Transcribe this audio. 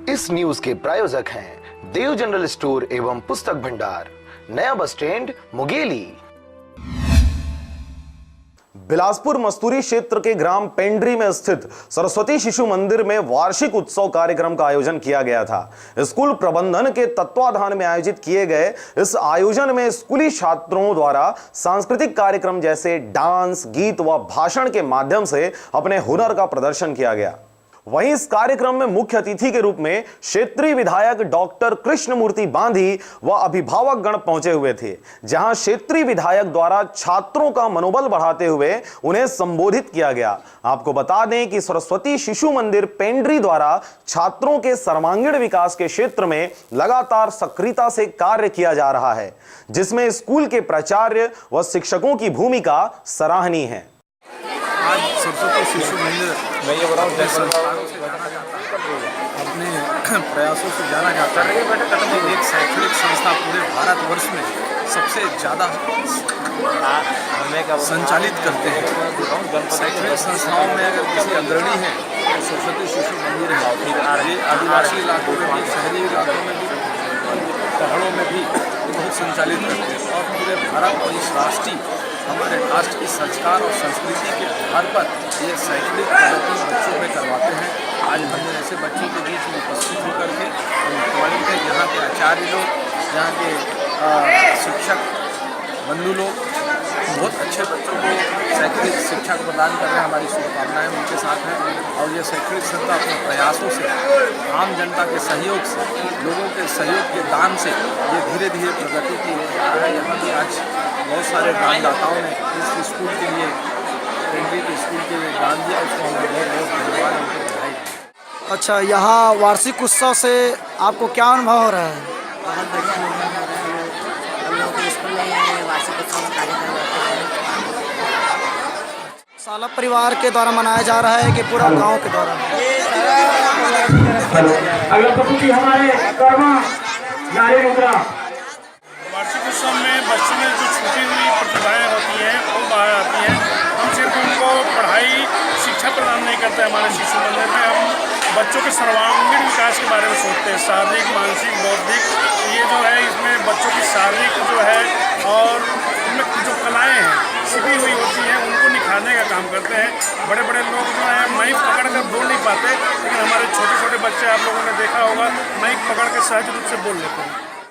इस न्यूज के प्रायोजक हैं देव जनरल स्टोर एवं पुस्तक भंडार, नया बस स्टैंड, मुंगेली। बिलासपुर मस्तूरी क्षेत्र के ग्राम पेंड्री में स्थित सरस्वती शिशु मंदिर में वार्षिक उत्सव कार्यक्रम का आयोजन किया गया था। स्कूल प्रबंधन के तत्वाधान में आयोजित किए गए इस आयोजन में स्कूली छात्रों द्वारा सांस्कृतिक कार्यक्रम जैसे डांस, गीत व भाषण के माध्यम से अपने हुनर का प्रदर्शन किया गया। वहीं इस कार्यक्रम में मुख्य अतिथि के रूप में क्षेत्रीय विधायक डॉक्टर कृष्णमूर्ति बांधी व अभिभावक गण पहुंचे हुए थे, जहां क्षेत्रीय विधायक द्वारा छात्रों का मनोबल बढ़ाते हुए उन्हें संबोधित किया गया। आपको बता दें कि सरस्वती शिशु मंदिर पेंड्री द्वारा छात्रों के सर्वांगीण विकास के क्षेत्र में लगातार सक्रियता से कार्य किया जा रहा है, जिसमें स्कूल के प्राचार्य व शिक्षकों की भूमिका सराहनीय है। आज सरस्वती शिशु मंदिर अपने संस्कारों से जाना जाता है, अपने प्रयासों से जाना जाता है। एक शैक्षणिक संस्था पूरे भारतवर्ष में सबसे ज़्यादा संचालित करते हैं। शैक्षणिक संस्थाओं में अगर किसी अग्रणी है तो सरस्वती शिशु मंदिर है। ये आदिवासी इलाकों में भी, शहरी इलाकों में भी, पहाड़ों में भी बहुत संचालित करते हैं और पूरे भारत और इस राष्ट्रीय हमारे राष्ट्र की संस्कार और संस्कृति के आधार पर ये शैक्षणिक प्रगति बच्चों में करवाते हैं। आज हमने ऐसे बच्चों के बीच में उपस्थित होकर के के यहाँ के आचार्य लोग, यहाँ के शिक्षक बंधु लोग बहुत अच्छे बच्चों को शैक्षणिक शिक्षा को प्रदान कर रहे हैं। हमारी शुभकामनाएं उनके साथ हैं और ये शैक्षणिक संस्था अपने प्रयासों से, आम जनता के सहयोग से, लोगों के सहयोग के दान से ये धीरे धीरे प्रगति की ओर जा रहा है। यहाँ भी आज बहुत सारे दानदाताओं ने इस स्कूल के लिए, पेंड्री के स्कूल के लिए दान दिया, उसको हमें बहुत बहुत धन्यवाद, उनको बधाई। अच्छा, यहाँ वार्षिक उत्सव से आपको क्या अनुभव हो रहा है? बहुत बढ़िया अनुभव हो रहा है। हम लोग के स्कूल में वार्षिक उत्सव कार्यक्रम होता है। साला परिवार के द्वारा मनाया जा रहा है कि पूरा गांव के द्वारा? वार्षिक उत्सव में बच्चों में जो छूटी हुई प्रतिभाएं होती हैं वो बाहर आती हैं। हम सिर्फ उनको पढ़ाई, शिक्षा प्रदान नहीं करते। हमारे शिशु मंदिर में हम बच्चों के सर्वांगीण विकास के बारे में सोचते हैं, शारीरिक, मानसिक, बौद्धिक। ये जो है इसमें बच्चों की शारीरिक जो है और उनमें जो कलाएँ हैं छिपी हुई होती हैं उनको निखारने का काम करते हैं। बड़े बड़े लोग जो है माइक पकड़ कर बोल नहीं पाते, लेकिन हमारे छोटे छोटे बच्चे, आप लोगों ने देखा होगा, माइक पकड़ के सहज रूप से बोल लेते हैं।